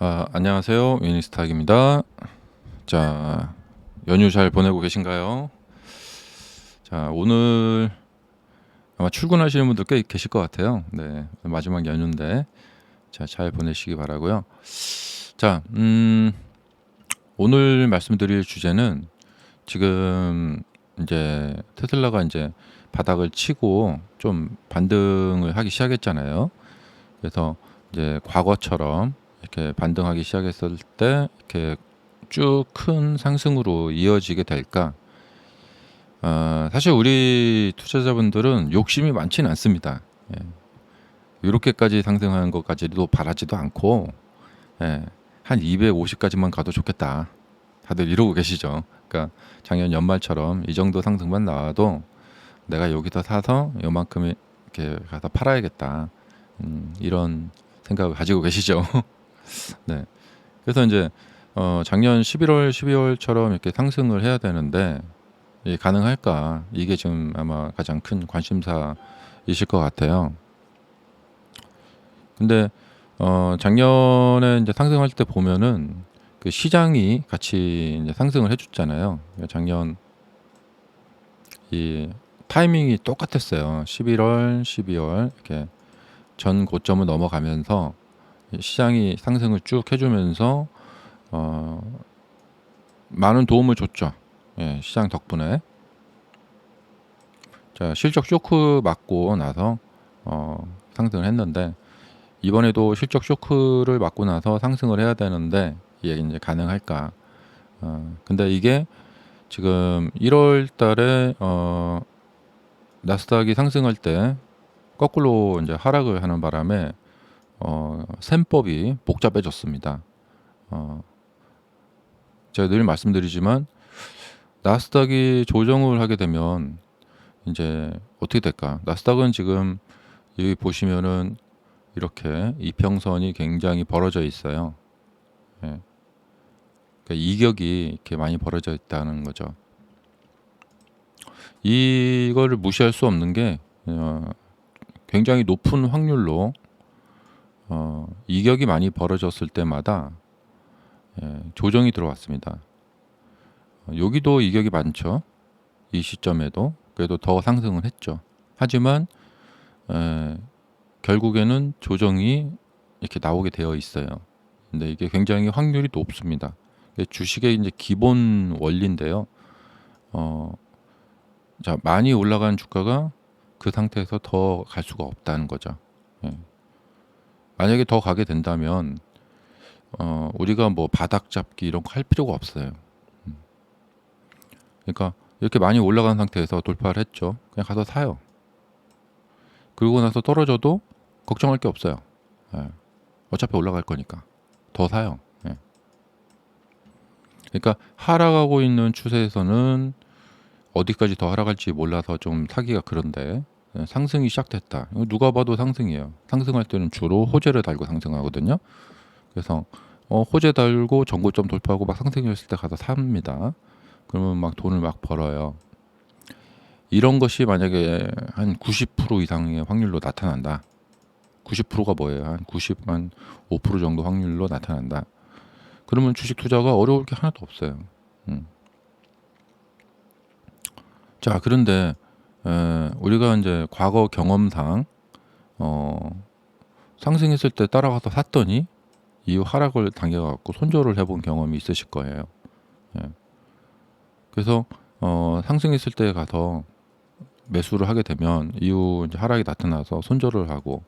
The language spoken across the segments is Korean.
안녕하세요. 위니스탁입니다. 자, 연휴 잘 보내고 계신가요? 자, 오늘 아마 출근하시는 분들 꽤 계실 것 같아요. 네, 마지막 연휴인데, 자, 잘 보내시기 바라고요. 자, 오늘 말씀드릴 주제는 지금 이제 테슬라가 이제 바닥을 치고 좀 반등을 하기 시작했잖아요. 그래서 이제 과거처럼 이렇게 반등하기 시작했을 때 이렇게 쭉 큰 상승으로 이어지게 될까? 사실 우리 투자자분들은 욕심이 많지는 않습니다. 예. 이렇게까지 상승하는 것까지도 바라지도 않고, 예. 한 250까지만 가도 좋겠다. 다들 이러고 계시죠. 그러니까 작년 연말처럼 이 정도 상승만 나와도 내가 여기서 사서 요만큼 이렇게 가서 팔아야겠다. 이런 생각을 가지고 계시죠. 네. 그래서 이제 작년 11월, 12월처럼 이렇게 상승을 해야 되는데 이게 가능할까? 이게 지금 아마 가장 큰 관심사이실 것 같아요. 근데 작년에 이제 상승할 때 보면은 그 시장이 같이 이제 상승을 해줬잖아요. 작년 이 타이밍이 똑같았어요. 11월, 12월 이렇게 전 고점을 넘어가면서 시장이 상승을 쭉 해주면서 많은 도움을 줬죠. 예, 시장 덕분에. 자, 실적 쇼크 맞고 나서 상승을 했는데 이번에도 실적 쇼크를 맞고 나서 상승을 해야 되는데 이게 이제 가능할까? 근데 이게 지금 1월 달에 나스닥이 상승할 때 거꾸로 이제 하락을 하는 바람에 셈법이 복잡해졌습니다. 제가 늘 말씀드리지만 나스닥이 조정을 하게 되면 이제 어떻게 될까? 나스닥은 지금 여기 보시면은 이렇게 이평선이 굉장히 벌어져 있어요. 예. 그러니까 이격이 이렇게 많이 벌어져 있다는 거죠. 이거를 무시할 수 없는 게 굉장히 높은 확률로 이격이 많이 벌어졌을 때마다 조정이 들어왔습니다. 여기도 이격이 많죠. 이 시점에도 그래도 더 상승을 했죠. 하지만 결국에는 조정이 이렇게 나오게 되어 있어요. 근데 이게 굉장히 확률이 높습니다. 주식의 이제 기본 원리인데요. 자, 많이 올라간 주가가 그 상태에서 더 갈 수가 없다는 거죠. 예. 만약에 더 가게 된다면 우리가 뭐 바닥 잡기 이런 거 할 필요가 없어요. 그러니까 이렇게 많이 올라간 상태에서 돌파를 했죠. 그냥 가서 사요. 그러고 나서 떨어져도 걱정할 게 없어요. 예. 어차피 올라갈 거니까 더 사요. 예. 그러니까 하락하고 있는 추세에서는 어디까지 더 하락할지 몰라서 좀 사기가 그런데 상승이 시작됐다. 이거 누가 봐도 상승이에요. 상승할 때는 주로 호재를 달고 상승하거든요. 그래서 호재 달고 전고점 돌파하고 막 상승했을 때 가서 삽니다. 그러면 막 돈을 막 벌어요. 이런 것이 만약에 한 90% 이상의 확률로 나타난다. 90%가 뭐예요? 한 90, 한5% 정도 확률로 나타난다. 그러면 주식 투자가 어려울 게 하나도 없어요. 음. 자, 그런데 우리가 이제 과거 경험상 상승했을 때 따라가서 샀더니 이후 하락을 당겨갖고 손절을 해본 경험이 있으실 거예요. 예. 그래서 상승했을 때 가서 매수를 하게 되면 이후 이제 하락이 나타나서 손절을 하고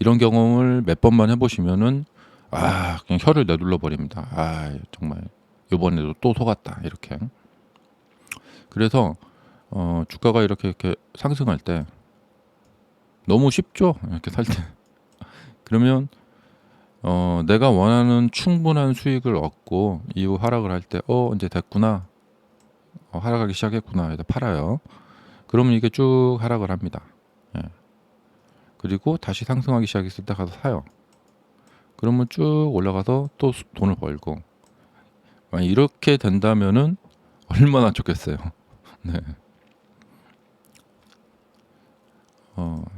이런 경험을 몇 번만 해보시면은 그냥 혀를 내둘러 버립니다. 정말 이번에도 또 속았다 이렇게. 그래서 주가가 이렇게 상승할 때 너무 쉽죠. 이렇게 살 때. 그러면 내가 원하는 충분한 수익을 얻고 이후 하락을 할 때 이제 됐구나. 하락하기 시작했구나. 해서 팔아요. 그러면 이게 쭉 하락을 합니다. 예. 그리고 다시 상승하기 시작했을 때 가서 사요. 그러면 쭉 올라가서 또 돈을 벌고 만약 이렇게 된다면은 얼마나 좋겠어요. 네.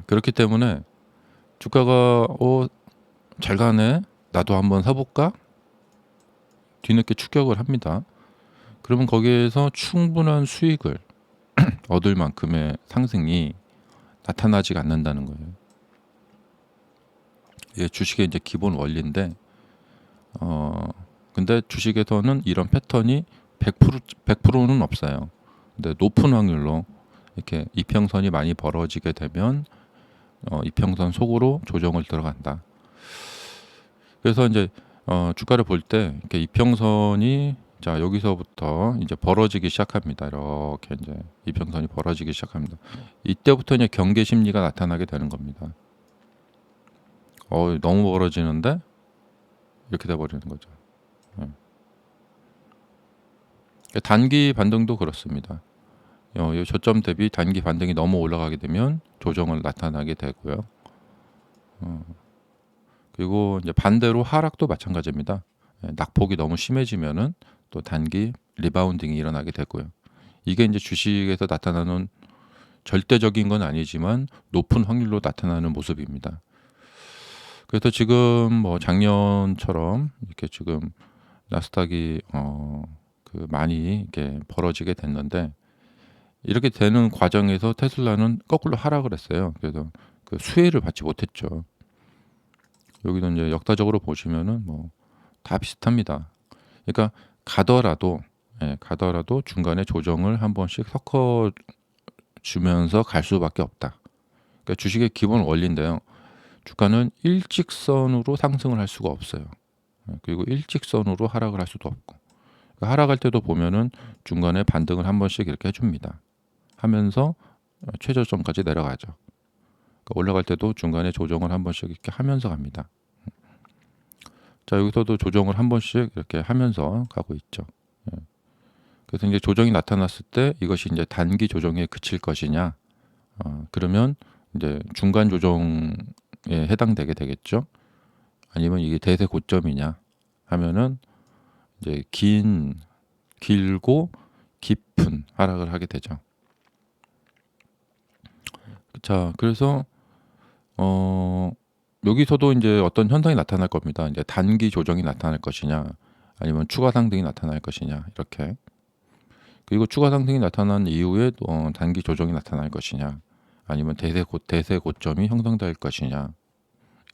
그렇기 때문에 주가가 잘 가네. 나도 한번 사볼까? 뒤늦게 추격을 합니다. 그러면 거기에서 충분한 수익을 얻을 만큼의 상승이 나타나지가 않는다는 거예요. 이게 주식의 이제 기본 원리인데, 근데 주식에서는 이런 패턴이 100%는 없어요. 근데 높은 확률로 이렇게 이평선이 많이 벌어지게 되면 이평선 속으로 조정을 들어간다. 그래서 이제 주가를 볼 때 이렇게 이평선이 자 여기서부터 이제 벌어지기 시작합니다. 이렇게 이제 이평선이 벌어지기 시작합니다. 이때부터 이제 경계 심리가 나타나게 되는 겁니다. 너무 벌어지는데 이렇게 돼 버리는 거죠. 단기 반등도 그렇습니다. 이 저점 대비 단기 반등이 너무 올라가게 되면 조정을 나타나게 되고요. 그리고 이제 반대로 하락도 마찬가지입니다. 낙폭이 너무 심해지면은 또 단기 리바운딩이 일어나게 되고요. 이게 이제 주식에서 나타나는 절대적인 건 아니지만 높은 확률로 나타나는 모습입니다. 그래서 지금 뭐 작년처럼 이렇게 지금 나스닥이 많이 이렇게 벌어지게 됐는데 이렇게 되는 과정에서 테슬라는 거꾸로 하락을 했어요. 그래서 그 수혜를 받지 못했죠. 여기도 이제 역사적으로 보시면은 뭐 다 비슷합니다. 그러니까 가더라도 중간에 조정을 한 번씩 섞어 주면서 갈 수밖에 없다. 그러니까 주식의 기본 원리인데요. 주가는 일직선으로 상승을 할 수가 없어요. 그리고 일직선으로 하락을 할 수도 없고. 그러니까 하락할 때도 보면은 중간에 반등을 한 번씩 이렇게 해줍니다. 하면서 최저점까지 내려가죠. 그러니까 올라갈 때도 중간에 조정을 한 번씩 이렇게 하면서 갑니다. 자 여기서도 조정을 한 번씩 이렇게 하면서 가고 있죠. 그래서 이제 조정이 나타났을 때 이것이 이제 단기 조정에 그칠 것이냐, 그러면 이제 중간 조정에 해당되게 되겠죠. 아니면 이게 대세 고점이냐 하면은 이제 길고 깊은 하락을 하게 되죠. 자, 그래서 여기서도 이제 어떤 현상이 나타날 겁니다. 이제 단기 조정이 나타날 것이냐, 아니면 추가 상승이 나타날 것이냐 이렇게. 그리고 추가 상승이 나타난 이후에 또 단기 조정이 나타날 것이냐, 아니면 대세 고점이 형성될 것이냐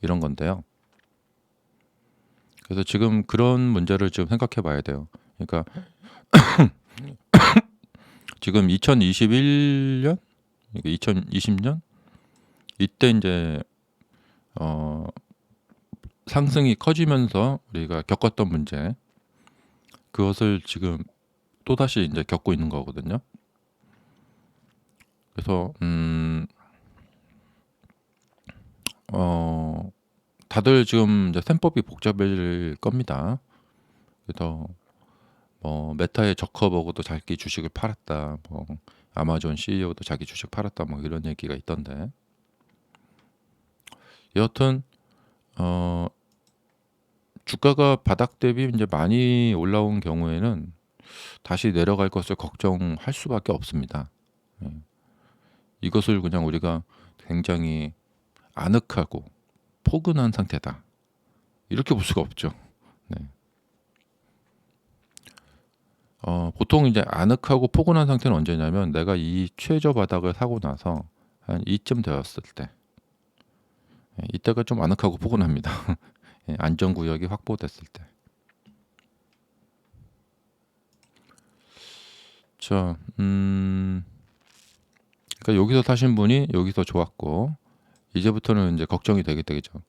이런 건데요. 그래서 지금 그런 문제를 지금 생각해 봐야 돼요. 그러니까 지금 2021년, 2020년 이때 이제 상승이 커지면서 우리가 겪었던 문제, 그것을 지금 또다시 이제 겪고 있는 거거든요. 그래서 다들 지금 이제 셈법이 복잡해질 겁니다. 그래서 뭐 메타의 저커버그도 자기 주식을 팔았다, 뭐 아마존 CEO도 자기 주식 팔았다, 뭐 이런 얘기가 있던데, 여하튼 주가가 바닥 대비 이제 많이 올라온 경우에는 다시 내려갈 것을 걱정할 수밖에 없습니다. 이것을 그냥 우리가 굉장히 아늑하고 포근한 상태다, 이렇게 볼 수가 없죠. 네. 보통 이제 아늑하고 포근한 상태는 언제냐면 내가 이 최저 바닥을 사고 나서 한 이쯤 되었을 때, 이때가 좀 아늑하고 포근합니다. 안전구역이 확보됐을 때. 자, 그러니까 여기서 사신 분이 여기서 좋았고, 이제부터는 이제 걱정이 되게 되겠죠.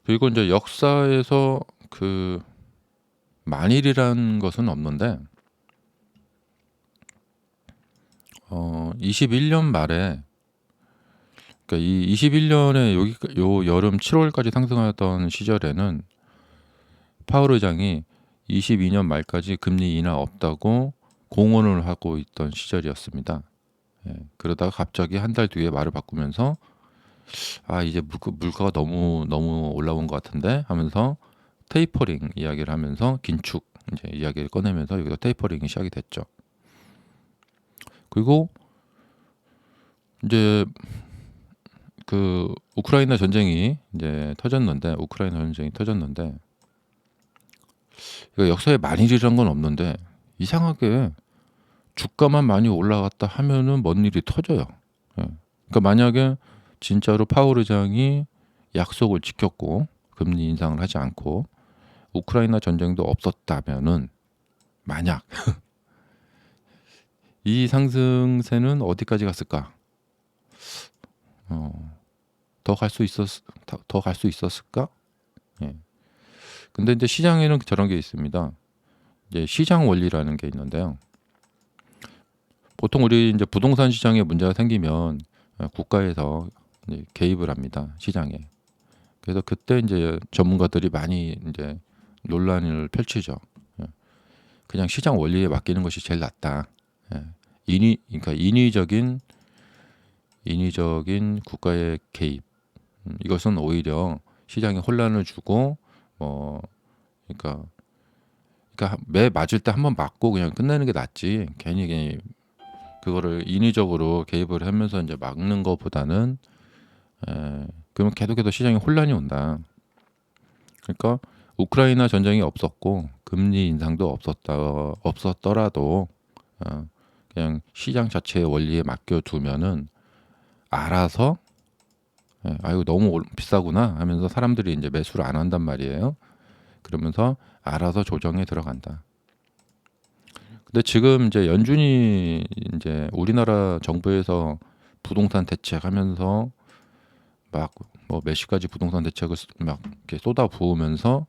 그리고 이제 역사에서 그 만일이란 것은 없는데, 21년 말에, 그러니까 이 21년에 요 여름 7월까지 상승하던 시절에는 파월 의장이 22년 말까지 금리 인하 없다고 공언을 하고 있던 시절이었습니다. 그러다가 갑자기 한 달 뒤에 말을 바꾸면서 이제 물가가 너무 올라온 것 같은데 하면서 테이퍼링 이야기를 하면서 긴축 이제 이야기를 꺼내면서 여기서 테이퍼링이 시작이 됐죠. 그리고 이제 그 우크라이나 전쟁이 이제 터졌는데 이거 역사에 많이 일어난 건 없는데 이상하게 주가만 많이 올라갔다 하면은 뭔 일이 터져요. 예. 그러니까 만약에 진짜로 파월 의장이 약속을 지켰고 금리 인상을 하지 않고 우크라이나 전쟁도 없었다면은 만약 이 상승세는 어디까지 갔을까? 더 갈 수 있었을까? 예. 근데 이제 시장에는 저런 게 있습니다. 이제 시장 원리라는 게 있는데요. 보통 우리 이제 부동산 시장에 문제가 생기면 국가에서 이제 개입을 합니다. 시장에. 그래서 그때 이제 전문가들이 많이 이제 논란을 펼치죠. 예. 그냥 시장 원리에 맡기는 것이 제일 낫다. 예. 그러니까 인위적인 국가의 개입. 이것은 오히려 시장에 혼란을 주고 뭐 그러니까 매 맞을 때 한번 맞고 그냥 끝내는 게 낫지. 괜히 그거를 인위적으로 개입을 하면서 이제 막는 것보다는 그러면 계속해서 시장에 혼란이 온다. 그러니까 우크라이나 전쟁이 없었고 금리 인상도 없었더라도 그냥 시장 자체의 원리에 맡겨두면은 알아서 아이고 너무 비싸구나 하면서 사람들이 이제 매수를 안 한단 말이에요. 그러면서 알아서 조정에 들어간다. 근데 지금 이제 연준이 이제 우리나라 정부에서 부동산 대책하면서 막 뭐 몇십 가지 부동산 대책을 막 이렇게 쏟아 부으면서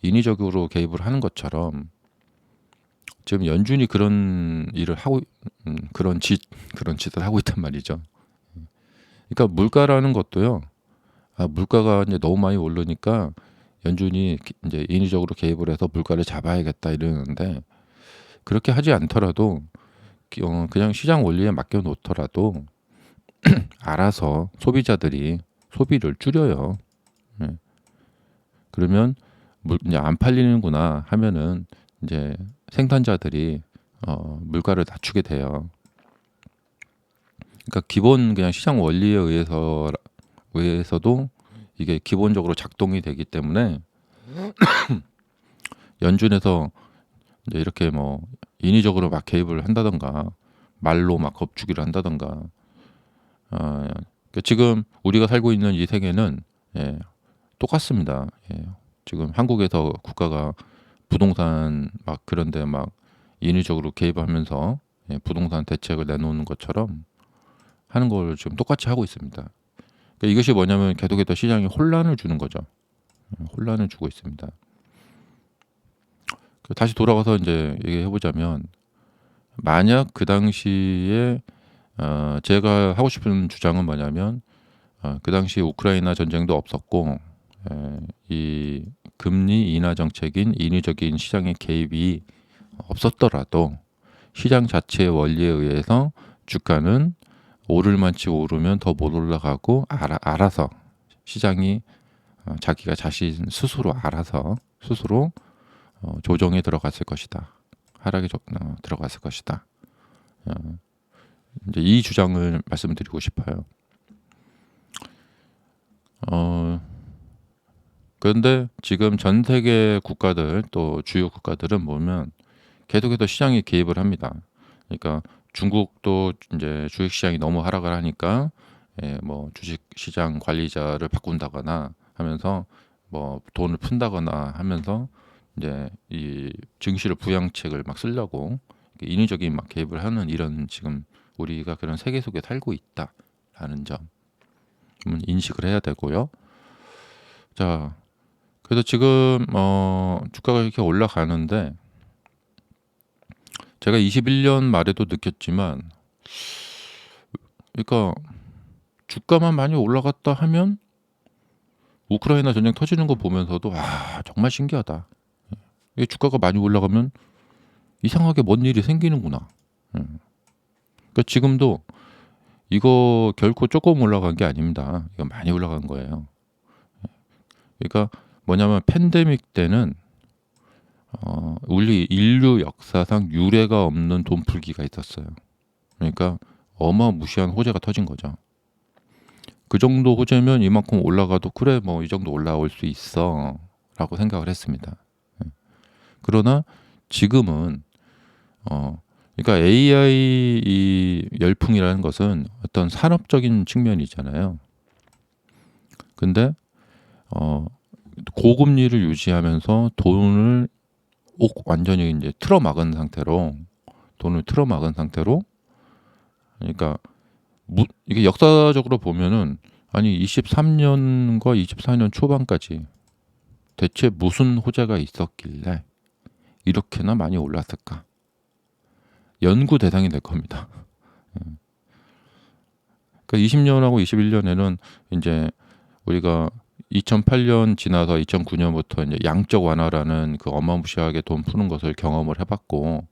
인위적으로 개입을 하는 것처럼 지금 연준이 그런 일을 하고 그런 짓을 하고 있단 말이죠. 그러니까 물가라는 것도요. 물가가 이제 너무 많이 오르니까 연준이 이제 인위적으로 개입을 해서 물가를 잡아야겠다 이러는데 그렇게 하지 않더라도 그냥 시장 원리에 맡겨 놓더라도 알아서 소비자들이 소비를 줄여요. 예. 그러면 이제 안 팔리는구나 하면은 이제 생산자들이 물가를 낮추게 돼요. 그러니까 기본 그냥 시장 원리에 의해서도 이게 기본적으로 작동이 되기 때문에 연준에서 이제 이렇게 뭐 인위적으로 막 개입을 한다던가 말로 막 겁주기를 한다던가 그러니까 지금 우리가 살고 있는 이 세계는 똑같습니다. 지금 한국에서 국가가 부동산 막 그런데 막 인위적으로 개입하면서 부동산 대책을 내놓는 것처럼 하는 걸 지금 똑같이 하고 있습니다. 그러니까 이것이 뭐냐면 계속해서 시장에 혼란을 주는 거죠. 혼란을 주고 있습니다. 다시 돌아가서 이제 얘기해 보자면 만약 그 당시에 제가 하고 싶은 주장은 뭐냐면 그 당시 우크라이나 전쟁도 없었고 이 금리 인하 정책인 인위적인 시장의 개입이 없었더라도 시장 자체의 원리에 의해서 주가는 오를 만치 오르면 더 못 올라가고 알아서 시장이 자기가 자신 스스로 알아서 조정에 들어갔을 것이다. 하락에 들어갔을 것이다. 이제 이 주장을 말씀드리고 싶어요. 그런데 지금 전 세계 국가들 또 주요 국가들은 보면 계속해서 시장에 개입을 합니다. 그러니까 중국도 이제 주식 시장이 너무 하락을 하니까 뭐 주식 시장 관리자를 바꾼다거나 하면서 뭐 돈을 푼다거나 하면서 이제 이 증시를 부양책을 막 쓰려고 인위적인 막 개입을 하는 이런 지금 우리가 그런 세계 속에 살고 있다라는 점 인식을 해야 되고요. 자, 그래서 지금 주가가 이렇게 올라가는데 제가 21년 말에도 느꼈지만 그러니까 주가만 많이 올라갔다 하면 우크라이나 전쟁 터지는 거 보면서도 정말 신기하다. 이게 주가가 많이 올라가면 이상하게 뭔 일이 생기는구나. 그러니까 지금도 이거 결코 조금 올라간 게 아닙니다. 이거 많이 올라간 거예요. 그러니까 뭐냐면 팬데믹 때는 우리 인류 역사상 유례가 없는 돈풀기가 있었어요. 그러니까 어마무시한 호재가 터진 거죠. 그 정도 호재면 이만큼 올라가도 그래 뭐 이 정도 올라올 수 있어라고 생각을 했습니다. 예. 그러나 지금은 그러니까 AI 이 열풍이라는 것은 어떤 산업적인 측면이잖아요. 근데 고금리를 유지하면서 돈을 완전히 이제 틀어막은 상태로 돈을 틀어막은 상태로 그러니까 이게 역사적으로 보면은 아니 23년과 24년 초반까지 대체 무슨 호재가 있었길래 이렇게나 많이 올랐을까? 연구 대상이 될 겁니다. 그러니까 20년하고 21년에는 이제 우리가 2008년 지나서 2009년부터 이제 양적 완화라는 그 어마무시하게 돈 푸는 것을 경험을 해봤고,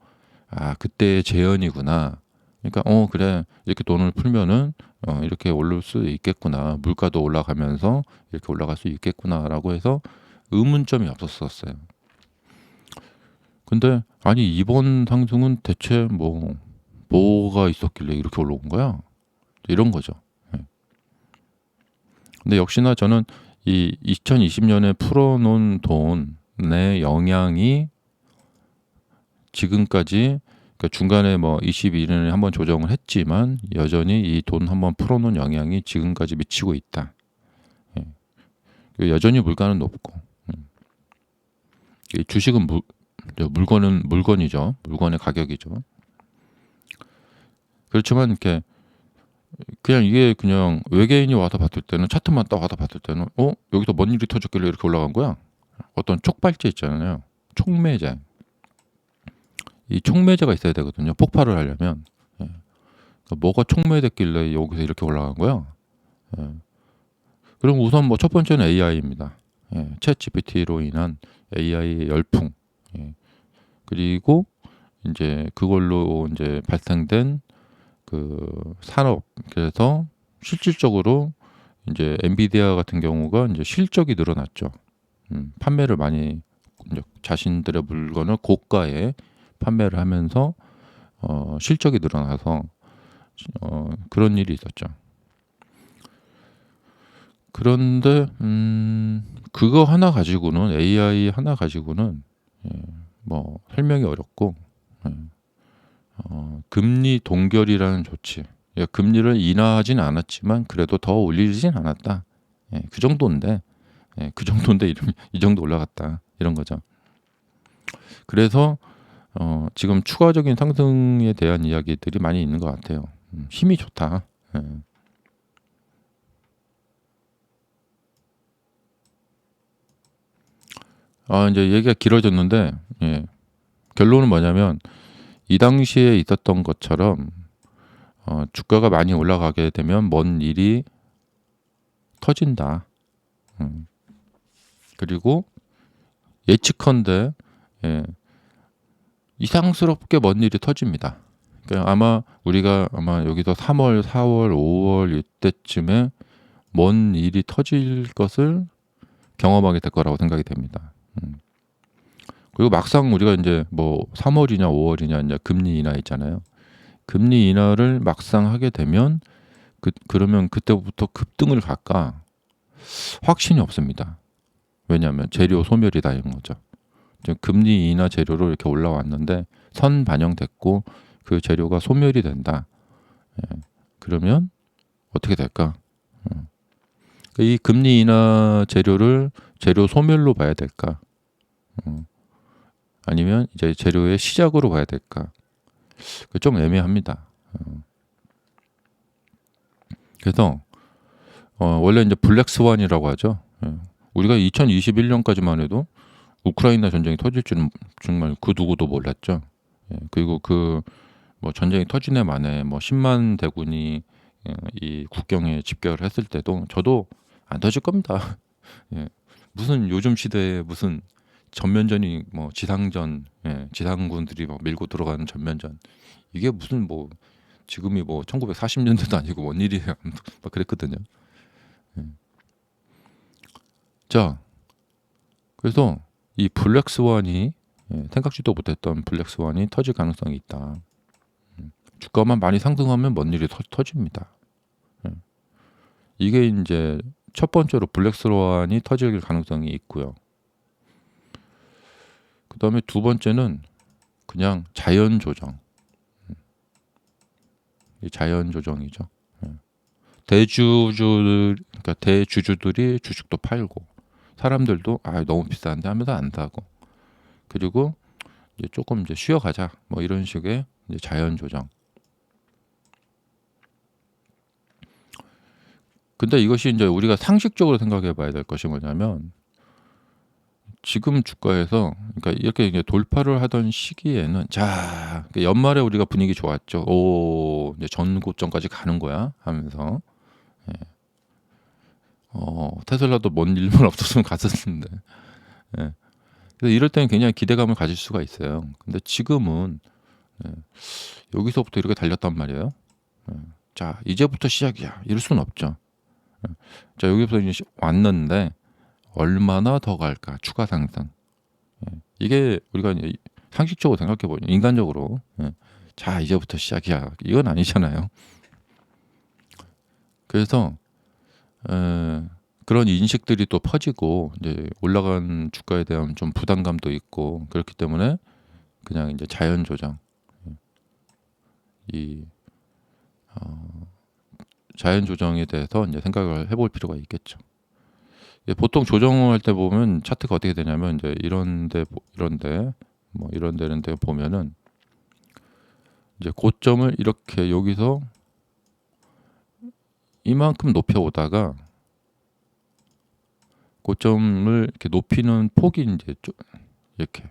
아 그때의 재현이구나. 그러니까 그래 이렇게 돈을 풀면은 이렇게 오를 수 있겠구나. 물가도 올라가면서 이렇게 올라갈 수 있겠구나라고 해서 의문점이 없었어요. 근데 아니 이번 상승은 대체 뭐가 있었길래 이렇게 올라온 거야? 이런 거죠. 예. 근데 역시나 저는 이 2020년에 풀어놓은 돈의 영향이 지금까지 그러니까 중간에 뭐 22년에 한번 조정을 했지만 여전히 이 돈 한번 풀어놓은 영향이 지금까지 미치고 있다. 예. 여전히 물가는 높고 이 주식은 물건은 물건이죠. 물건의 가격이죠. 그렇지만 이렇게 그냥 이게 그냥 외계인이 와서 봤을 때는 차트만 딱 와서 봤을 때는 여기서 뭔 일이 터졌길래 이렇게 올라간 거야? 어떤 촉발제 있잖아요. 촉매제. 이 촉매제가 있어야 되거든요. 폭발을 하려면. 예. 그러니까 뭐가 촉매됐길래 여기서 이렇게 올라간 거야? 예. 그럼 우선 뭐 첫 번째는 AI입니다. 예. 챗 GPT로 인한 AI 열풍. 예. 그리고 이제 그걸로 이제 발생된 그 산업. 그래서 실질적으로 이제 엔비디아 같은 경우가 이제 실적이 늘어났죠. 판매를 많이 이제 자신들의 물건을 고가에 판매를 하면서 실적이 늘어나서 그런 일이 있었죠. 그런데 그거 하나 가지고는 AI 하나 가지고는 뭐 설명이 어렵고 금리 동결이라는 조치. 금리를 인하하진 않았지만 그래도 더 올리진 않았다. 그 정도인데 그 정도인데 이 정도 올라갔다 이런 거죠. 그래서 지금 추가적인 상승에 대한 이야기들이 많이 있는 것 같아요. 힘이 좋다. 예. 이제 얘기가 길어졌는데 결론은 뭐냐면 이 당시에 있었던 것처럼 주가가 많이 올라가게 되면 뭔 일이 터진다. 그리고 예측컨대 이상스럽게 뭔 일이 터집니다. 그러니까 우리가 여기서 3월, 4월, 5월 이때쯤에 뭔 일이 터질 것을 경험하게 될 거라고 생각이 됩니다. 그리고 막상 우리가 이제 뭐 3월이냐 5월이냐 이제 금리 인하 있잖아요. 금리 인하를 막상 하게 되면 그러면 그때부터 급등을 갈까? 확신이 없습니다. 왜냐하면 재료 소멸이다 이런 거죠. 금리 인하 재료로 이렇게 올라왔는데 선 반영됐고 그 재료가 소멸이 된다. 그러면 어떻게 될까? 이 금리 인하 재료를 재료 소멸로 봐야 될까? 아니면 이제 재료의 시작으로 봐야 될까? 좀 애매합니다. 그래서 원래 이제 블랙 스완이라고 하죠. 우리가 2021년까지만 해도 우크라이나 전쟁이 터질 줄은 정말 그 누구도 몰랐죠. 그리고 뭐 전쟁이 터진 해 만에 뭐 10만 대군이 이 국경에 집결을 했을 때도 저도 안 터질 겁니다. 무슨 요즘 시대에 무슨 전면전이 뭐 지상전, 지상군들이 막 밀고 들어가는 전면전 이게 무슨 뭐 지금이 뭐 1940년대도 아니고 뭔 일이야 막 그랬거든요. 자, 그래서 이 블랙 스완이 생각지도 못했던 블랙 스완이 터질 가능성이 있다. 주가만 많이 상승하면 뭔 일이 터집니다. 이게 이제 첫 번째로 블랙스완이 터질 가능성이 있고요. 그다음에 두 번째는 그냥 자연 조정. 이 자연 조정이죠. 예. 그러니까 대주주들이 주식도 팔고 사람들도 너무 비싼데 하면서 안 사고, 그리고 이제 조금 이제 쉬어가자 뭐 이런 식의 이제 자연 조정. 근데 이것이 이제 우리가 상식적으로 생각해 봐야 될 것이 뭐냐면, 지금 주가에서 그러니까 이렇게 이제 돌파를 하던 시기에는 연말에 우리가 분위기 좋았죠. 오, 이제 전고점까지 가는 거야 하면서, 예. 테슬라도 뭔 일만 없었으면 갔었는데. 예. 그래서 이럴 때는 굉장히 기대감을 가질 수가 있어요. 근데 지금은, 예, 여기서부터 이렇게 달렸단 말이에요. 예. 자, 이제부터 시작이야, 이럴 수는 없죠. 예. 자, 여기부터 이제 왔는데 얼마나 더 갈까, 추가 상승. 예. 이게 우리가 이제 상식적으로 생각해 보면, 인간적으로, 예, 자 이제부터 시작이야, 이건 아니잖아요. 그래서 그런 인식들이 또 퍼지고 이제 올라간 주가에 대한 좀 부담감도 있고, 그렇기 때문에 그냥 이제 자연 조정, 이 자연 조정에 대해서 이제 생각을 해볼 필요가 있겠죠. 보통 조정할 때 보면 차트가 어떻게 되냐면, 이제 이런데 이런데 보면은 이제 고점을 이렇게 여기서 이만큼 높여 오다가 고점을 이렇게 높이는 폭이 이제 이렇게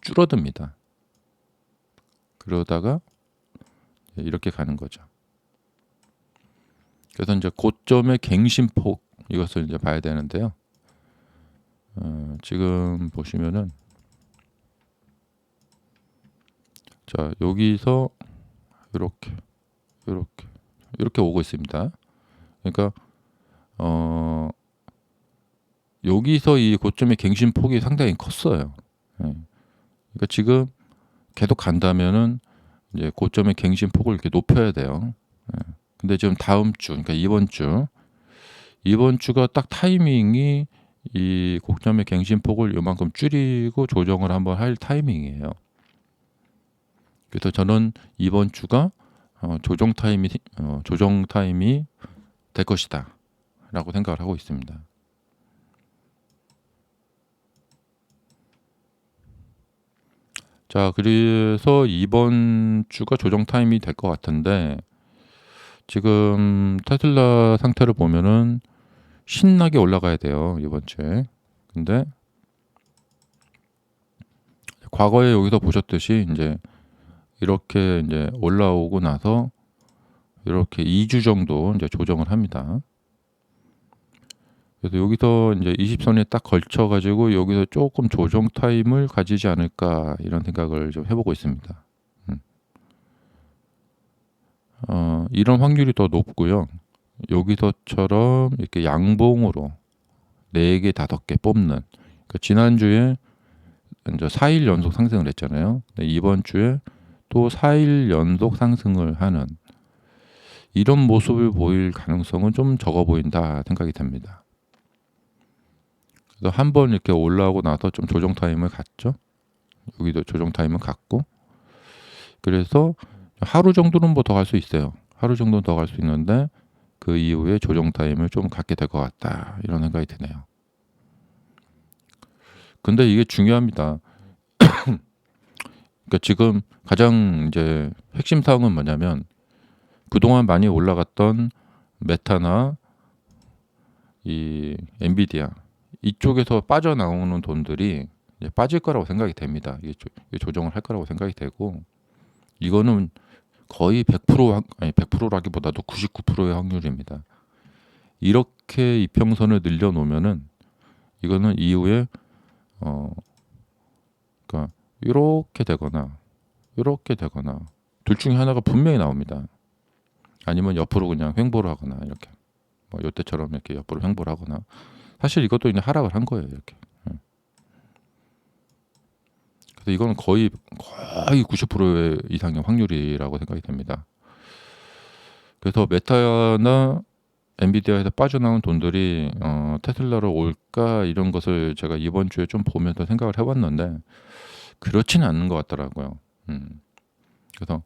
줄어듭니다. 그러다가 이렇게 가는 거죠. 그래서 이제 고점의 갱신폭, 이것을 이제 봐야 되는데요. 지금 보시면은, 자 여기서 이렇게 오고 있습니다. 그러니까 여기서 이 고점의 갱신폭이 상당히 컸어요. 예. 그러니까 지금 계속 간다면은 이제 고점의 갱신폭을 이렇게 높여야 돼요. 예. 근데 지금 다음 주, 그러니까 이번 주가 딱 타이밍이 이 고점의 갱신폭을 요만큼 줄이고 조정을 한번 할 타이밍이에요. 그래서 저는 이번 주가 조정 타임이 될 것이다라고 생각을 하고 있습니다. 자, 그래서 이번 주가 조정 타임이 될 것 같은데, 지금 테슬라 상태를 보면은 신나게 올라가야 돼요, 이번 주에. 근데 과거에 여기서 보셨듯이 이제 이렇게 이제 올라오고 나서 이렇게 2주 정도 이제 조정을 합니다. 그래서 여기서 이제 20선에 딱 걸쳐 가지고 여기서 조금 조정 타임을 가지지 않을까, 이런 생각을 좀 해보고 있습니다. 이런 확률이 더 높고요. 여기서처럼 이렇게 양봉으로 4개, 5개 뽑는, 그러니까 지난주에 이제 4일 연속 상승을 했잖아요. 이번 주에 또 4일 연속 상승을 하는 이런 모습을 보일 가능성은 좀 적어 보인다 생각이 됩니다. 그래서 한번 이렇게 올라오고 나서 좀 조정 타임을 갖죠. 여기도 조정 타임을 갖고, 그래서 하루 정도는 뭐 더 갈 수 있어요. 하루 정도는 더 갈 수 있는데 그 이후에 조정 타임을 좀 갖게 될 것 같다, 이런 생각이 드네요. 근데 이게 중요합니다. 그러니까 지금 가장 이제 핵심 사항은 뭐냐면, 그동안 많이 올라갔던 메타나 이 엔비디아, 이쪽에서 빠져나오는 돈들이 이제 빠질 거라고 생각이 됩니다. 이게 조정을 할 거라고 생각이 되고, 이거는 거의 100%라기보다도 99%의 확률입니다. 이렇게 이평선을 늘려놓으면은 이거는 이후에 그러니까 이렇게 되거나 둘 중에 하나가 분명히 나옵니다. 아니면 옆으로 그냥 횡보를 하거나, 이렇게 뭐 이때처럼 이렇게 옆으로 횡보를 하거나. 사실 이것도 이제 하락을 한 거예요, 이렇게. 그래서 이거는 거의 90% 이상의 확률이라고 생각이 됩니다. 그래서 메타나 엔비디아에서 빠져나온 돈들이 테슬라로 올까 이런 것을 제가 이번 주에 좀 보면서 생각을 해봤는데 그렇지는 않는 것 같더라고요. 그래서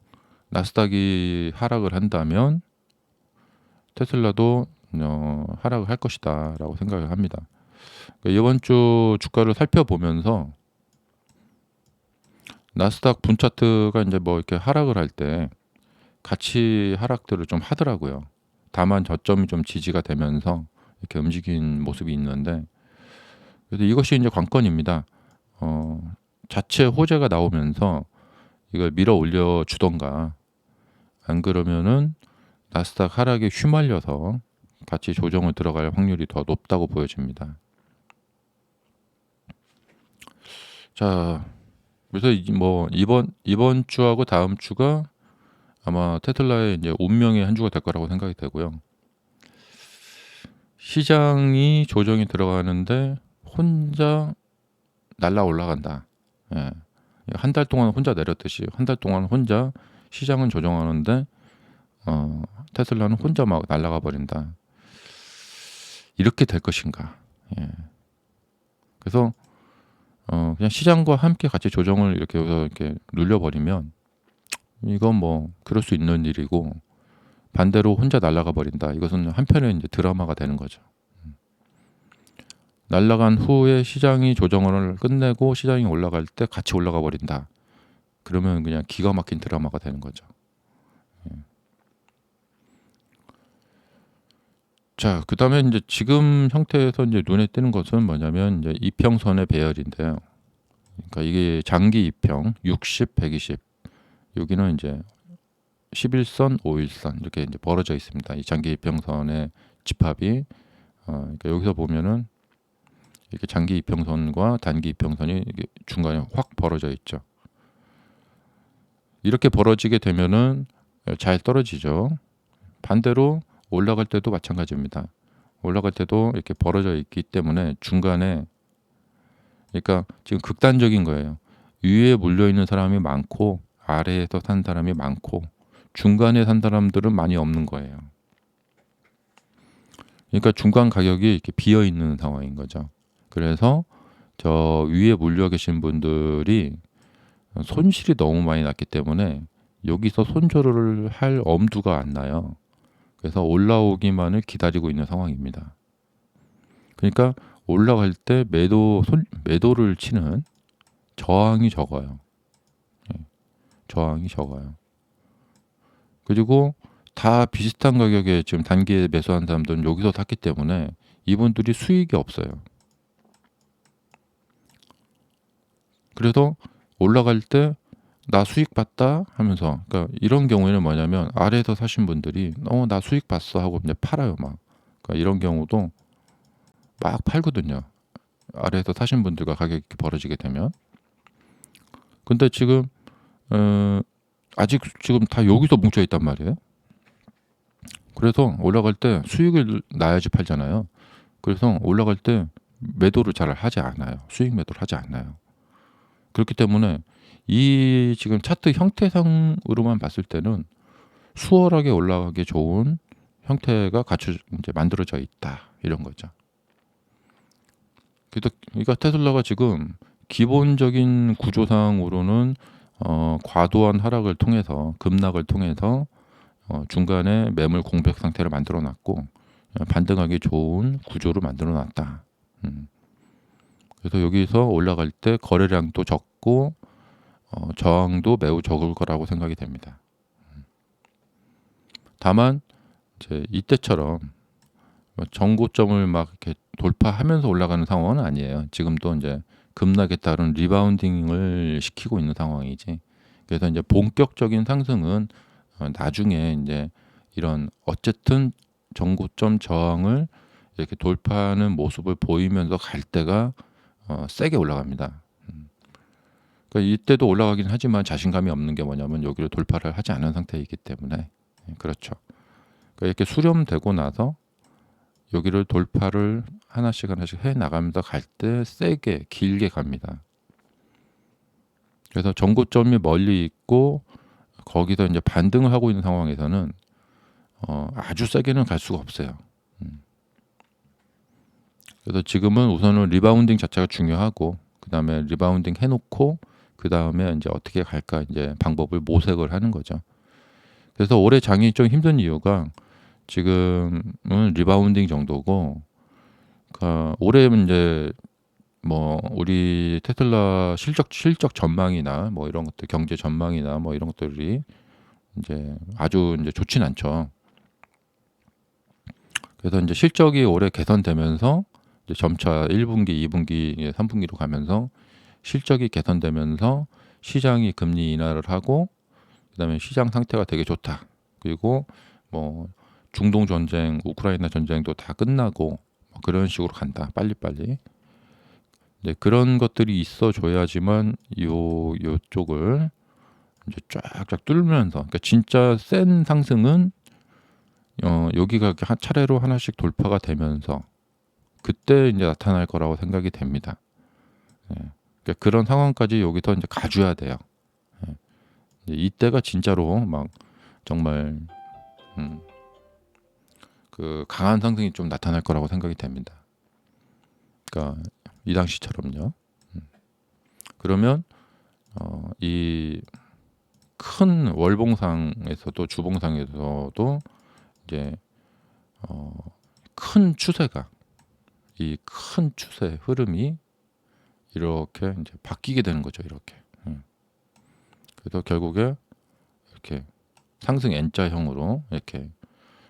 나스닥이 하락을 한다면 테슬라도 하락을 할 것이다라고 생각을 합니다. 그러니까 이번 주 주가를 살펴보면서 나스닥 분차트가 이제 뭐 이렇게 하락을 할 때 같이 하락들을 좀 하더라고요. 다만 저점이 좀 지지가 되면서 이렇게 움직인 모습이 있는데 그래서 이것이 이제 관건입니다. 자체 호재가 나오면서 이걸 밀어 올려 주던가 안 그러면은 나스닥 하락에 휘말려서 같이 조정을 들어갈 확률이 더 높다고 보여집니다. 자, 그래서 뭐 이번 주하고 다음 주가 아마 테슬라의 이제 운명의 한 주가 될 거라고 생각이 되고요. 시장이 조정이 들어가는데 혼자 날라 올라간다. 예. 한 달 동안 혼자 내렸듯이 한 달 동안 혼자 시장은 조정하는데 테슬라는 혼자 막 날아가 버린다. 이렇게 될 것인가? 예. 그래서 그냥 시장과 함께 같이 조정을 이렇게 여기서 이렇게 눌려버리면 이건 뭐 그럴 수 있는 일이고 반대로 혼자 날아가 버린다. 이것은 한편의 이제 드라마가 되는 거죠. 날아간 후에 시장이 조정을 끝내고 시장이 올라갈 때 같이 올라가 버린다. 그러면 그냥 기가 막힌 드라마가 되는 거죠. 자, 그다음에 이제 지금 형태에서 이제 눈에 띄는 것은 뭐냐면 이제 이평선의 배열인데요. 그러니까 이게 장기 이평 60, 120. 여기는 이제 11선, 5일선 이렇게 이제 벌어져 있습니다. 이 장기 이평선의 집합이 그러니까 여기서 보면은 이렇게 장기 이평선과 단기 이평선이 중간에 확 벌어져 있죠. 이렇게 벌어지게 되면은 잘 떨어지죠. 반대로 올라갈 때도 마찬가지입니다. 올라갈 때도 이렇게 벌어져 있기 때문에 중간에 그러니까 지금 극단적인 거예요. 위에 몰려 있는 사람이 많고 아래에서 산 사람이 많고 중간에 산 사람들은 많이 없는 거예요. 그러니까 중간 가격이 이렇게 비어 있는 상황인 거죠. 그래서 저 위에 몰려 계신 분들이 손실이 너무 많이 났기 때문에 여기서 손절을 할 엄두가 안 나요. 그래서 올라오기만을 기다리고 있는 상황입니다. 그러니까 올라갈 때 매도를 치는 저항이 적어요. 저항이 적어요. 그리고 다 비슷한 가격에 지금 단기에 매수한 사람들은 여기서 샀기 때문에 이분들이 수익이 없어요. 그래서 올라갈 때 나 수익 봤다 하면서 그러니까 이런 경우에는 뭐냐면 아래에서 사신 분들이 나 수익 봤어 하고 이제 팔아요 막. 그러니까 이런 경우도 막 팔거든요. 아래에서 사신 분들과 가격이 벌어지게 되면. 근데 지금 아직 지금 다 여기서 뭉쳐 있단 말이에요. 그래서 올라갈 때 수익을 나야지 팔잖아요. 그래서 올라갈 때 매도를 잘 하지 않아요. 수익 매도를 하지 않아요. 그렇기 때문에 이 지금 차트 형태상으로만 봤을 때는 수월하게 올라가기 좋은 형태가 이제 만들어져 있다 이런 거죠. 그러니까 테슬라가 지금 기본적인 구조상으로는 과도한 하락을 통해서 급락을 통해서 중간에 매물 공백 상태를 만들어 놨고 반등하기 좋은 구조를 만들어 놨다. 그래서 여기서 올라갈 때 거래량도 적고 저항도 매우 적을 거라고 생각이 됩니다. 다만 이제 이때처럼 정고점을 막 이렇게 돌파하면서 올라가는 상황은 아니에요. 지금도 이제 급락에 따른 리바운딩을 시키고 있는 상황이지. 그래서 이제 본격적인 상승은 나중에 이제 이런 어쨌든 정고점 저항을 이렇게 돌파하는 모습을 보이면서 갈 때가 세게 올라갑니다. 그러니까 이때도 올라가긴 하지만 자신감이 없는 게 뭐냐면 여기를 돌파를 하지 않은 상태이기 때문에 그렇죠. 그러니까 이렇게 수렴되고 나서 여기를 돌파를 하나씩 해 나가면서 갈 때 세게 길게 갑니다. 그래서 정고점이 멀리 있고 거기서 이제 반등을 하고 있는 상황에서는 아주 세게는 갈 수가 없어요. 그래서 지금은 우선은 리바운딩 자체가 중요하고 그다음에 리바운딩 해놓고 그다음에 이제 어떻게 갈까 이제 방법을 모색을 하는 거죠. 그래서 올해 장이 좀 힘든 이유가 지금은 리바운딩 정도고 올해는 이제 뭐 우리 테슬라 실적 전망이나 뭐 이런 것들 경제 전망이나 뭐 이런 것들이 이제 아주 이제 좋진 않죠. 그래서 이제 실적이 올해 개선되면서 이제 점차 1분기, 2분기, 3분기로 가면서 실적이 개선되면서 시장이 금리 인하를 하고 그다음에 시장 상태가 되게 좋다. 그리고 뭐 중동 전쟁, 우크라이나 전쟁도 다 끝나고 뭐 그런 식으로 간다. 빨리빨리. 이제 그런 것들이 있어줘야지만 요쪽을 이제 쫙쫙 뚫으면서 그러니까 진짜 센 상승은 여기가 이렇게 한 차례로 하나씩 돌파가 되면서 그때 이제 나타날 거라고 생각이 됩니다. 예. 그러니까 그런 상황까지 여기서 이제 가줘야 돼요. 예. 이제 이때가 진짜로 막 정말 그 강한 상승이 좀 나타날 거라고 생각이 됩니다. 그러니까 이 당시처럼요. 그러면 이 큰 월봉상에서도 주봉상에서도 이제 큰 추세가 이 큰 추세 흐름이 이렇게 이제 바뀌게 되는 거죠. 이렇게. 그래서 결국에 이렇게 상승 N자형으로 이렇게.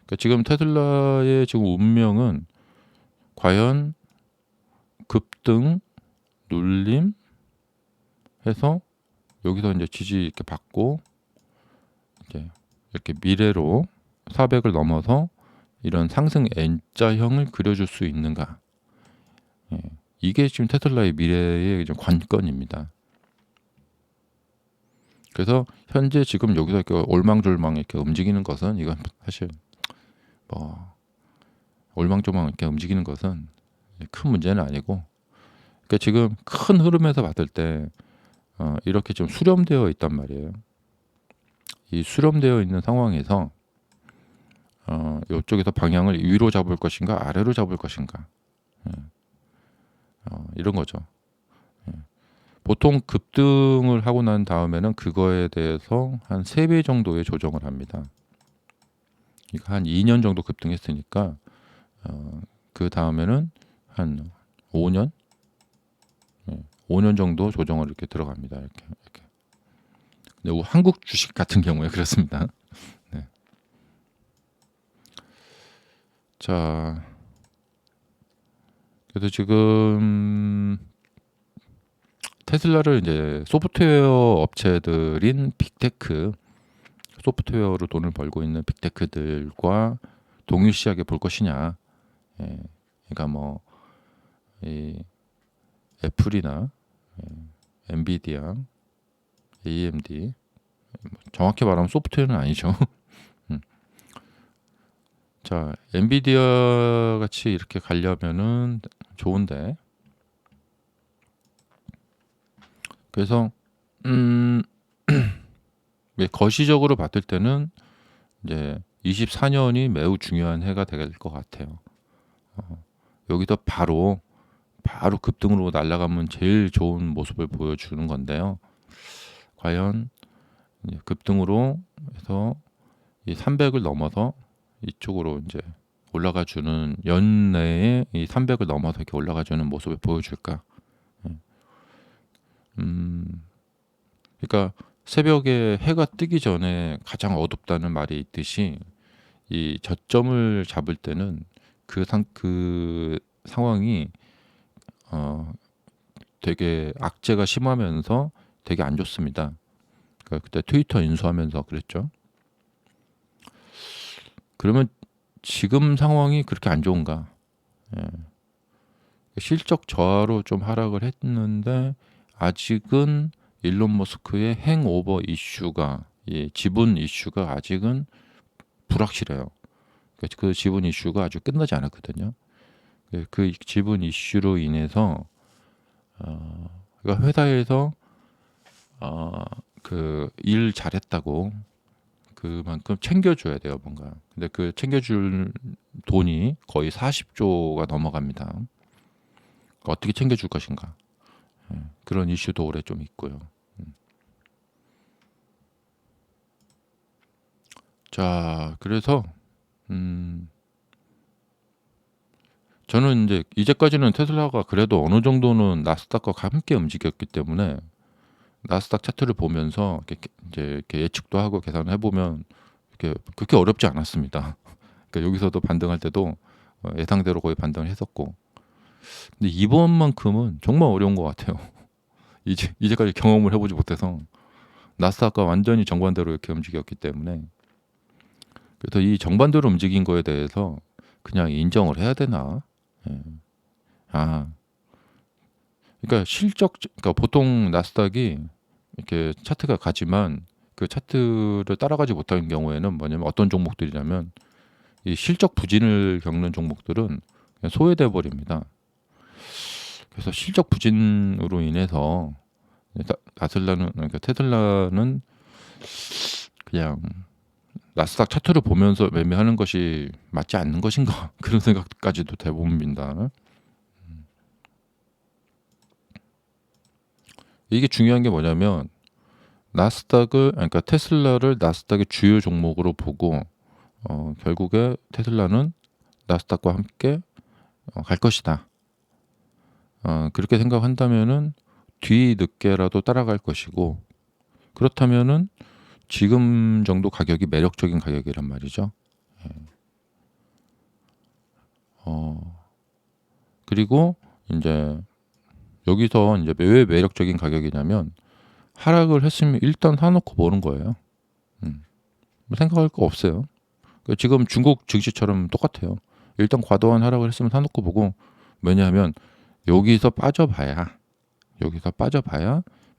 그러니까 지금 테슬라의 지금 운명은 과연 급등, 눌림 해서 여기서 이제 지지 이렇게 받고 이제 이렇게 미래로 400을 넘어서 이런 상승 N자형을 그려줄 수 있는가? 예. 이게 지금 테슬라의 미래의 이제 관건입니다. 그래서 현재 지금 여기서 이렇게 올망졸망 이렇게 움직이는 것은 이건 사실 뭐 올망졸망 이렇게 움직이는 것은 큰 문제는 아니고, 그러니까 지금 큰 흐름에서 봤을 때 이렇게 좀 수렴되어 있단 말이에요. 이 수렴되어 있는 상황에서 이쪽에서 방향을 위로 잡을 것인가 아래로 잡을 것인가 이런 거죠. 보통 급등을 하고 난 다음에는 그거에 대해서 한 3배 정도의 조정을 합니다. 그러니까 한 2년 정도 급등했으니까 그 다음에는 한 5년 5년 정도 조정을 이렇게 들어갑니다. 이렇게. 근데 한국 주식 같은 경우에 그렇습니다. 네. 자, 그래서 지금 테슬라를 이제 소프트웨어 업체들인 빅테크, 소프트웨어로 돈을 벌고 있는 빅테크들과 동일시하게 볼 것이냐. 예, 그러니까 뭐 이 애플이나 엔비디아, AMD, 정확히 말하면 소프트웨어는 아니죠. 자, 엔비디아 같이 이렇게 가려면은 좋은데, 그래서 거시적으로 봤을 때는 이제 24년이 매우 중요한 해가 될 것 같아요. 여기서 바로 급등으로 날아가면 제일 좋은 모습을 보여주는 건데요. 과연 이제 급등으로 해서 이 300을 넘어서 이쪽으로 이제 올라가 주는 연내에 이 300을 넘어서 이렇게 올라가 주는 모습을 보여줄까? 그러니까 새벽에 해가 뜨기 전에 가장 어둡다는 말이 있듯이 이 저점을 잡을 때는 그 상황이 되게 악재가 심하면서 되게 안 좋습니다. 그러니까 그때 트위터 인수하면서 그랬죠. 그러면 지금 상황이 그렇게 안 좋은가? 예. 실적 저하로 좀 하락을 했는데 아직은 일론 머스크의 행오버 이슈가, 지분 이슈가 아직은 불확실해요. 그 지분 이슈가 아직 끝나지 않았거든요. 그 지분 이슈로 인해서 그러니까 회사에서 그 일 잘했다고 그만큼 챙겨줘야 돼요, 뭔가. 근데 그 챙겨줄 돈이 거의 40조가 넘어갑니다. 어떻게 챙겨줄 것인가. 그런 이슈도 올해 좀 있고요. 자, 그래서 저는 이제 이제까지는 테슬라가 그래도 어느 정도는 나스닥과 함께 움직였기 때문에 나스닥 차트를 보면서 이렇게 예측도 하고 계산을 해보면 이렇게 그렇게 어렵지 않았습니다. 그러니까 여기서도 반등할 때도 예상대로 거의 반등을 했었고, 근데 이번만큼은 정말 어려운 것 같아요. 이제까지 경험을 해보지 못해서 나스닥과 완전히 정반대로 이렇게 움직였기 때문에, 그래서 이 정반대로 움직인 거에 대해서 그냥 인정을 해야 되나? 예. 아, 그러니까 그러니까 보통 나스닥이 이렇게 차트가 가지만 그 차트를 따라가지 못하는 경우에는 뭐냐면 어떤 종목들이냐면 이 실적 부진을 겪는 종목들은 그냥 소외돼 버립니다. 그래서 실적 부진으로 인해서 그러니까 테슬라는 그냥 나스닥 차트를 보면서 매매하는 것이 맞지 않는 것인가 그런 생각까지도 돼봅니다. 이게 중요한 게 뭐냐면 그러니까 테슬라를 나스닥의 주요 종목으로 보고 결국에 테슬라는 나스닥과 함께 갈 것이다. 그렇게 생각한다면은 뒤늦게라도 따라갈 것이고, 그렇다면은 지금 정도 가격이 매력적인 가격이란 말이죠. 그리고 이제 여기서 이제 왜 매력적인 가격이냐면 하락을 했으면 일단 사놓고 보는 거예요. 뭐 생각할 거 없어요. 지금 중국 증시처럼 똑같아요. 일단 과도한 하락을 했으면 사놓고 보고, 왜냐하면 여기서 빠져봐야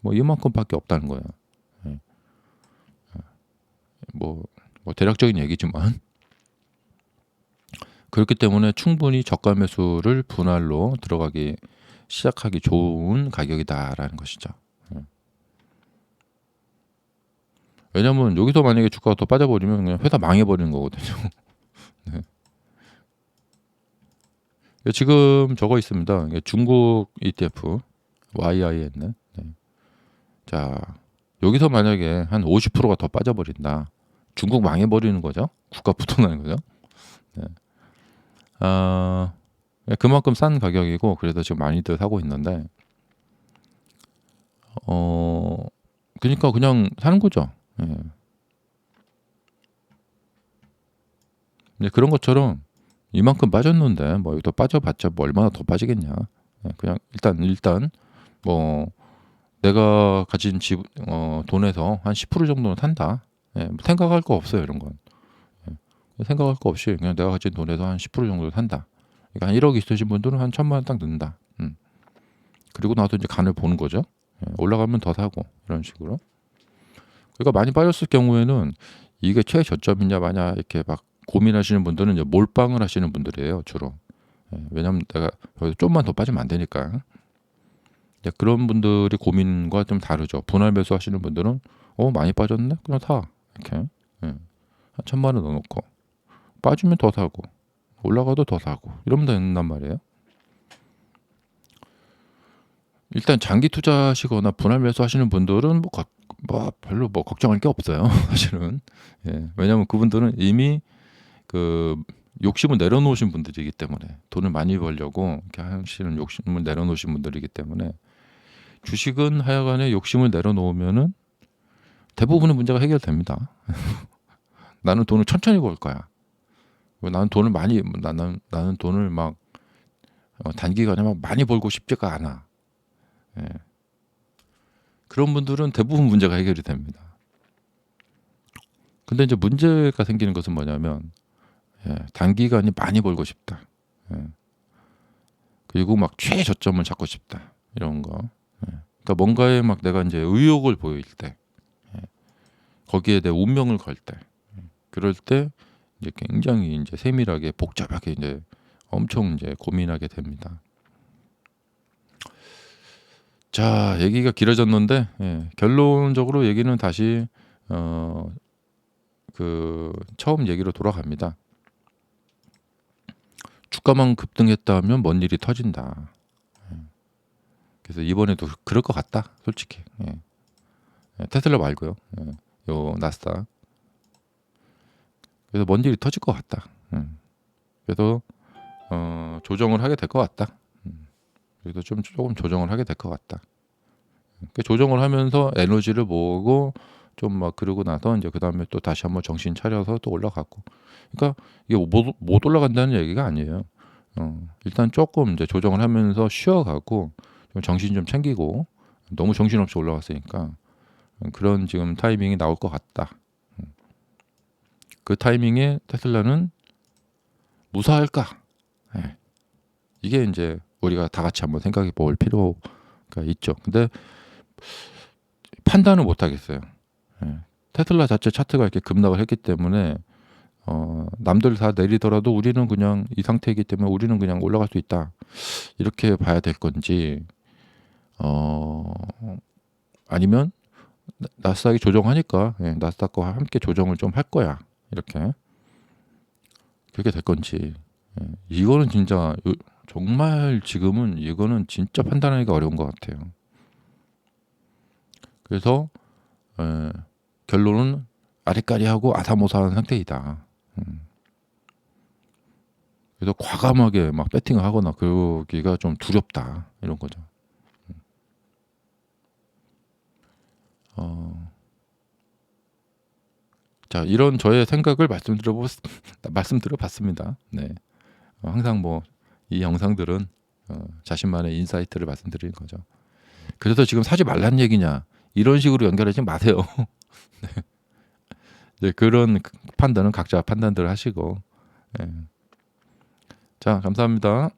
뭐 이만큼밖에 없다는 거예요. 예. 뭐 대략적인 얘기지만 그렇기 때문에 충분히 저가 매수를 분할로 들어가기 시작하기 좋은 가격이다라는 것이죠. 왜냐하면 여기서 만약에 주가가 더 빠져버리면 그냥 회사 망해버리는 거거든요. 네. 지금 저거 있습니다. 중국 ETF YIN. 네. 자, 여기서 만약에 한 50%가 더 빠져버린다. 중국 망해버리는 거죠. 국가 부도나는 거죠. 네. 그만큼 싼 가격이고 그래서 지금 많이들 사고 있는데, 그러니까 그냥 사는 거죠. 예. 근데 그런 것처럼 이만큼 빠졌는데 뭐 여기 더 빠져봤자 뭐 얼마나 더 빠지겠냐. 예, 그냥 일단 뭐 내가 가진 돈에서 한 10% 정도는 산다. 예, 뭐 생각할 거 없어요 이런 건. 예, 생각할 거 없이 그냥 내가 가진 돈에서 한 10% 정도 산다. 그러니까 한 1억 있으신 분들은 한 1,000만 원 딱 넣는다. 그리고 나서 이제 간을 보는 거죠. 예, 올라가면 더 사고 이런 식으로. 그러니까 많이 빠졌을 경우에는 이게 최저점이냐 마냐 이렇게 막 고민하시는 분들은 이제 몰빵을 하시는 분들이에요 주로. 예, 왜냐하면 내가 여기서 좀만 더 빠지면 안 되니까. 이제 그런 분들이 고민과 좀 다르죠. 분할 매수 하시는 분들은 많이 빠졌네 그냥 사 이렇게. 예, 한 1,000만 원 넣어놓고 빠지면 더 사고 올라가도 더 사고 이러면 된단 말이에요. 일단 장기 투자하시거나 분할 매수하시는 분들은 뭐 별로 뭐 걱정할 게 없어요. 사실은. 예. 왜냐하면 그분들은 이미 그 욕심을 내려놓으신 분들이기 때문에 돈을 많이 벌려고 이렇게 하시는 욕심을 내려놓으신 분들이기 때문에 주식은 하여간에 욕심을 내려놓으면은 대부분의 문제가 해결됩니다. 나는 돈을 천천히 벌 거야. 나는 돈을 나는 돈을 막 단기간에 막 많이 벌고 싶지가 않아. 예. 그런 분들은 대부분 문제가 해결이 됩니다. 근데 이제 문제가 생기는 것은 뭐냐면 단기간에 많이 벌고 싶다. 예. 그리고 막 최저점을 잡고 싶다. 이런 거. 그러니까 뭔가에 막 내가 이제 의욕을 보일 때, 거기에 내 운명을 걸 때, 그럴 때 이제 굉장히 이제 세밀하게 복잡하게 이제 엄청 이제 고민하게 됩니다. 자, 얘기가 길어졌는데 결론적으로 얘기는 다시 그 처음 얘기로 돌아갑니다. 주가만 급등했다면 뭔 일이 터진다. 그래서 이번에도 그럴 것 같다, 솔직히. 테슬라 말고요. 요 나스닥. 그래서 뭔 일이 터질 것 같다. 그래서 조정을 하게 될 것 같다. 그래도 조금 조정을 하게 될 것 같다. 조정을 하면서 에너지를 모으고 좀 막 그러고 나서 이제 그 다음에 또 다시 한번 정신 차려서 또 올라가고. 그러니까 이게 못 올라간다는 얘기가 아니에요. 일단 조금 이제 조정을 하면서 쉬어가고 좀 정신 좀 챙기고, 너무 정신없이 올라갔으니까 그런 지금 타이밍이 나올 것 같다. 그 타이밍에 테슬라는 무사할까? 예. 이게 이제 우리가 다 같이 한번 생각해 볼 필요가 있죠. 근데 판단을 못 하겠어요. 테슬라 자체 차트가 이렇게 급락을 했기 때문에 남들 다 내리더라도 우리는 그냥 이 상태이기 때문에 우리는 그냥 올라갈 수 있다, 이렇게 봐야 될 건지, 아니면 나스닥이 조정하니까 나스닥과 함께 조정을 좀 할 거야, 이렇게 그렇게 될 건지. 이거는 진짜 정말 지금은 이거는 진짜 판단하기가 어려운 것 같아요. 그래서 결론은 아리까리하고 아사모사한 상태이다. 그래서 과감하게 막 배팅을 하거나 그러기가 좀 두렵다, 이런 거죠. 자, 이런 저의 생각을 말씀드려봤습니다. 네. 항상 뭐 이 영상들은 자신만의 인사이트를 말씀드리는 거죠. 그래서 지금 사지 말란 얘기냐, 이런 식으로 연결하지 마세요. 네. 그런 판단은 각자 판단들 하시고. 자, 감사합니다.